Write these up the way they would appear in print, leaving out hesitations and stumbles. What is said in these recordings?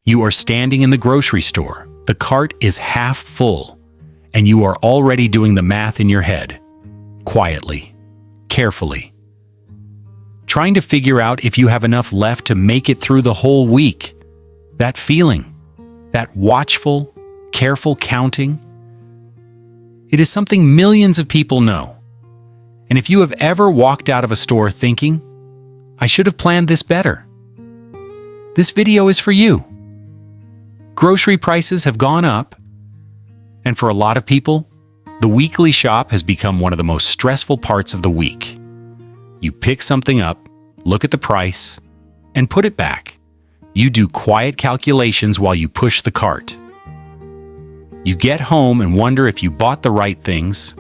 You are standing in the grocery store. The cart is half full, and you are already doing the math in your head, quietly, carefully, trying to figure out if you have enough left to make it through the whole week. That feeling, that watchful, careful counting, it is something millions of people know. And if you have ever walked out of a store thinking, I should have planned this better, this video is for you. Grocery prices have gone up, and for a lot of people, the weekly shop has become one of the most stressful parts of the week. You pick something up, look at the price, and put it back. You do quiet calculations while you push the cart. You get home and wonder if you bought the right things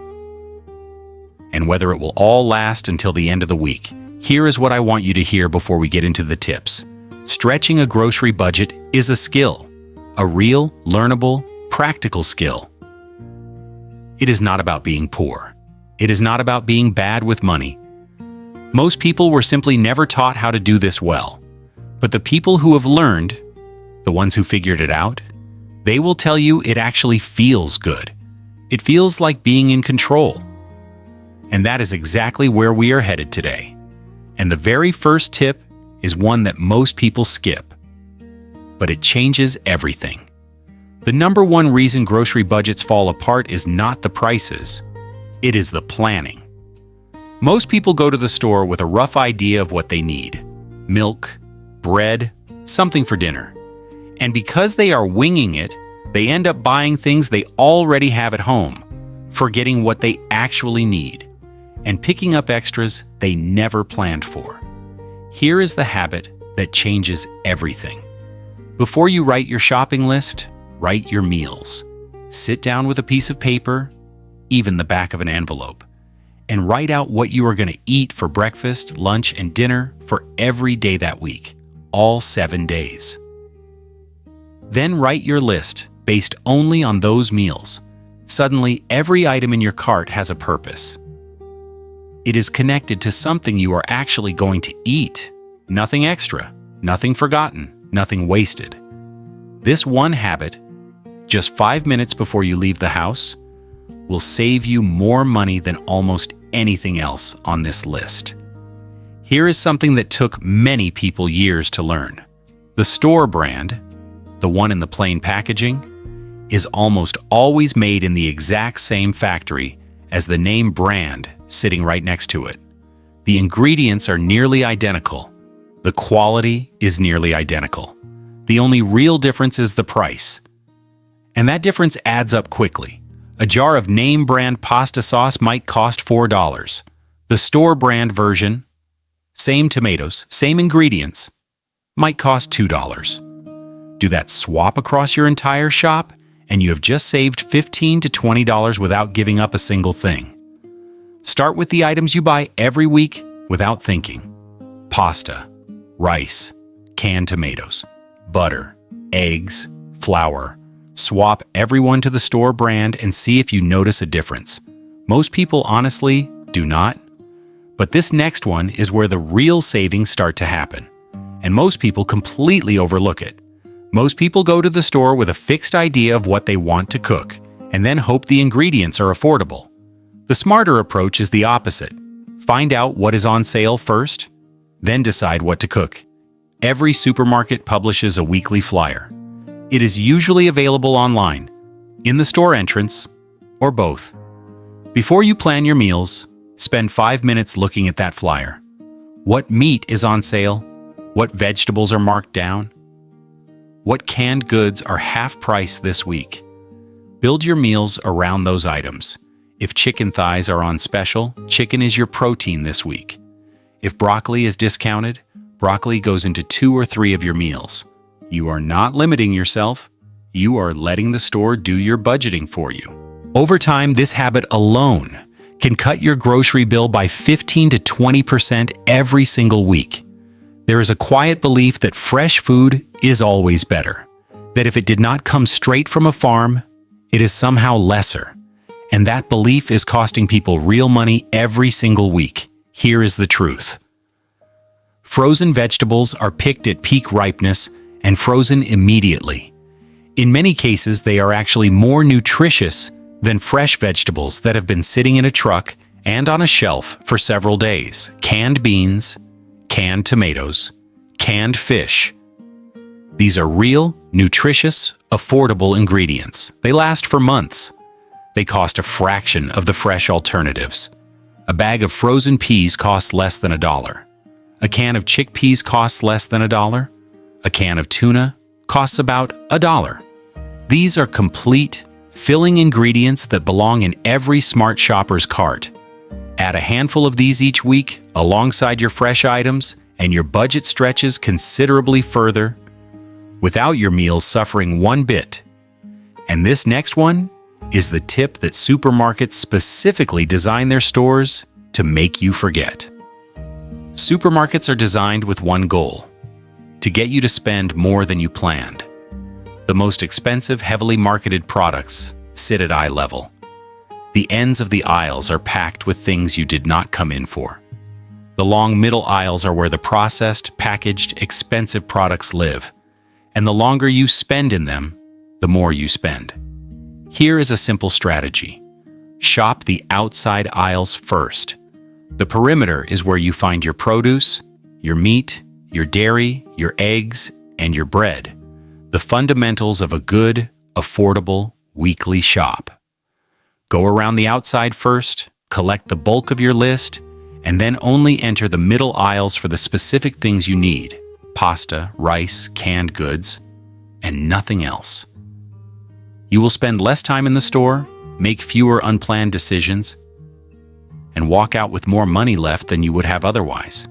and whether it will all last until the end of the week. Here is what I want you to hear before we get into the tips. Stretching a grocery budget is a skill, a real, learnable, practical skill. It is not about being poor. It is not about being bad with money. Most people were simply never taught how to do this well. But the people who have learned, the ones who figured it out, they will tell you it actually feels good. It feels like being in control. And that is exactly where we are headed today. And the very first tip is one that most people skip. But it changes everything. The number one reason grocery budgets fall apart is not the prices. It is the planning. Most people go to the store with a rough idea of what they need: milk, bread, something for dinner. And because they are winging it, they end up buying things they already have at home, forgetting what they actually need, and picking up extras they never planned for. Here is the habit that changes everything. Before you write your shopping list, write your meals. Sit down with a piece of paper, even the back of an envelope, and write out what you are going to eat for breakfast, lunch, and dinner for every day that week, all 7 days. Then write your list based only on those meals. Suddenly, every item in your cart has a purpose. It is connected to something you are actually going to eat. Nothing extra, nothing forgotten, nothing wasted. This one habit, just 5 minutes before you leave the house, will save you more money than almost anything else on this list. Here is something that took many people years to learn. The store brand, the one in the plain packaging, is almost always made in the exact same factory as the name brand sitting right next to it. The ingredients are nearly identical. The quality is nearly identical. The only real difference is the price. And that difference adds up quickly. A jar of name brand pasta sauce might cost $4. The store brand version, same tomatoes, same ingredients, might cost $2. Do that swap across your entire shop, and you have just saved $15 to $20 without giving up a single thing. Start with the items you buy every week without thinking. Pasta, rice, canned tomatoes, butter, eggs, flour. Swap everyone to the store brand and see if you notice a difference. Most people honestly do not. But this next one is where the real savings start to happen. And most people completely overlook it. Most people go to the store with a fixed idea of what they want to cook, and then hope the ingredients are affordable. The smarter approach is the opposite. Find out what is on sale first, then decide what to cook. Every supermarket publishes a weekly flyer. It is usually available online, in the store entrance, or both. Before you plan your meals, spend 5 minutes looking at that flyer. What meat is on sale? What vegetables are marked down? What canned goods are half price this week? Build your meals around those items. If chicken thighs are on special, chicken is your protein this week. If broccoli is discounted, broccoli goes into 2 or 3 of your meals. You are not limiting yourself. You are letting the store do your budgeting for you. Over time, this habit alone can cut your grocery bill by 15 to 20% every single week. There is a quiet belief that fresh food is always better, that if it did not come straight from a farm, it is somehow lesser. And that belief is costing people real money every single week. Here is the truth. Frozen vegetables are picked at peak ripeness and frozen immediately. In many cases, they are actually more nutritious than fresh vegetables that have been sitting in a truck and on a shelf for several days. Canned beans, canned tomatoes, canned fish. These are real, nutritious, affordable ingredients. They last for months. They cost a fraction of the fresh alternatives. A bag of frozen peas costs less than $1. A can of chickpeas costs less than $1. A can of tuna costs about $1. These are complete, filling ingredients that belong in every smart shopper's cart. Add a handful of these each week alongside your fresh items, and your budget stretches considerably further without your meals suffering one bit. And this next one is the tip that supermarkets specifically design their stores to make you forget. Supermarkets are designed with one goal: to get you to spend more than you planned. The most expensive, heavily marketed products sit at eye level. The ends of the aisles are packed with things you did not come in for. The long middle aisles are where the processed, packaged, expensive products live. And the longer you spend in them, the more you spend. Here is a simple strategy. Shop the outside aisles first. The perimeter is where you find your produce, your meat, your dairy, your eggs, and your bread. The fundamentals of a good, affordable, weekly shop. Go around the outside first, collect the bulk of your list, and then only enter the middle aisles for the specific things you need: pasta, rice, canned goods, and nothing else. You will spend less time in the store, make fewer unplanned decisions, and walk out with more money left than you would have otherwise.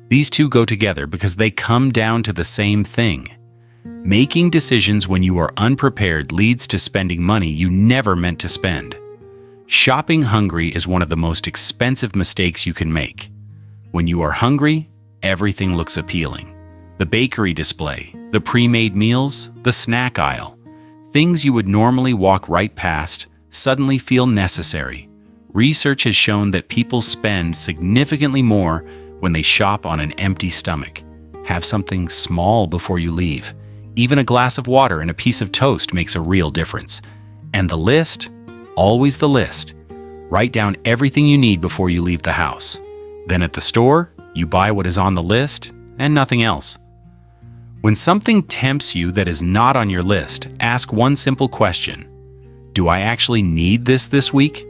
These two go together because they come down to the same thing. Making decisions when you are unprepared leads to spending money you never meant to spend. Shopping hungry is one of the most expensive mistakes you can make. When you are hungry, everything looks appealing. The bakery display, the pre-made meals, the snack aisle. Things you would normally walk right past suddenly feel necessary. Research has shown that people spend significantly more when they shop on an empty stomach. Have something small before you leave. Even a glass of water and a piece of toast makes a real difference. And the list? Always the list. Write down everything you need before you leave the house. Then at the store, you buy what is on the list and nothing else. When something tempts you that is not on your list, ask one simple question. Do I actually need this week?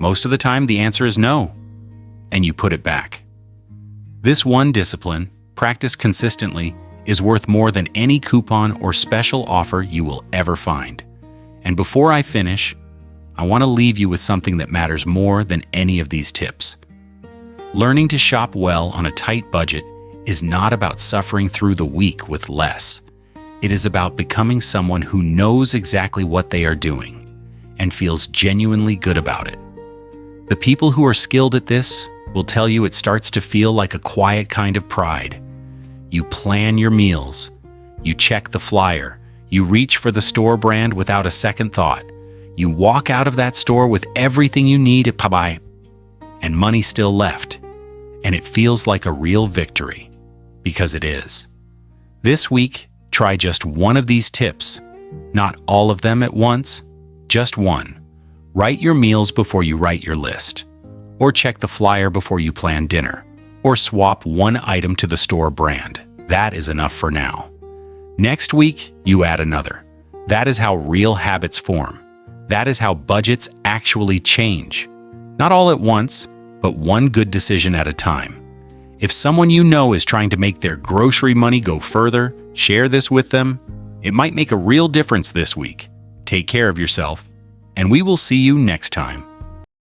Most of the time, the answer is no. And you put it back. This one discipline, practiced consistently, is worth more than any coupon or special offer you will ever find. And before I finish, I want to leave you with something that matters more than any of these tips. Learning to shop well on a tight budget is not about suffering through the week with less. It is about becoming someone who knows exactly what they are doing and feels genuinely good about it. The people who are skilled at this will tell you it starts to feel like a quiet kind of pride. You plan your meals. You check the flyer. You reach for the store brand without a second thought. You walk out of that store with everything you need at Pabai and money still left. And it feels like a real victory, because it is. This week, try just one of these tips. Not all of them at once, just one. Write your meals before you write your list. Or check the flyer before you plan dinner. Or swap one item to the store brand. That is enough for now. Next week, you add another. That is how real habits form. That is how budgets actually change. Not all at once, but one good decision at a time. If someone you know is trying to make their grocery money go further, share this with them. It might make a real difference this week. Take care of yourself, and we will see you next time.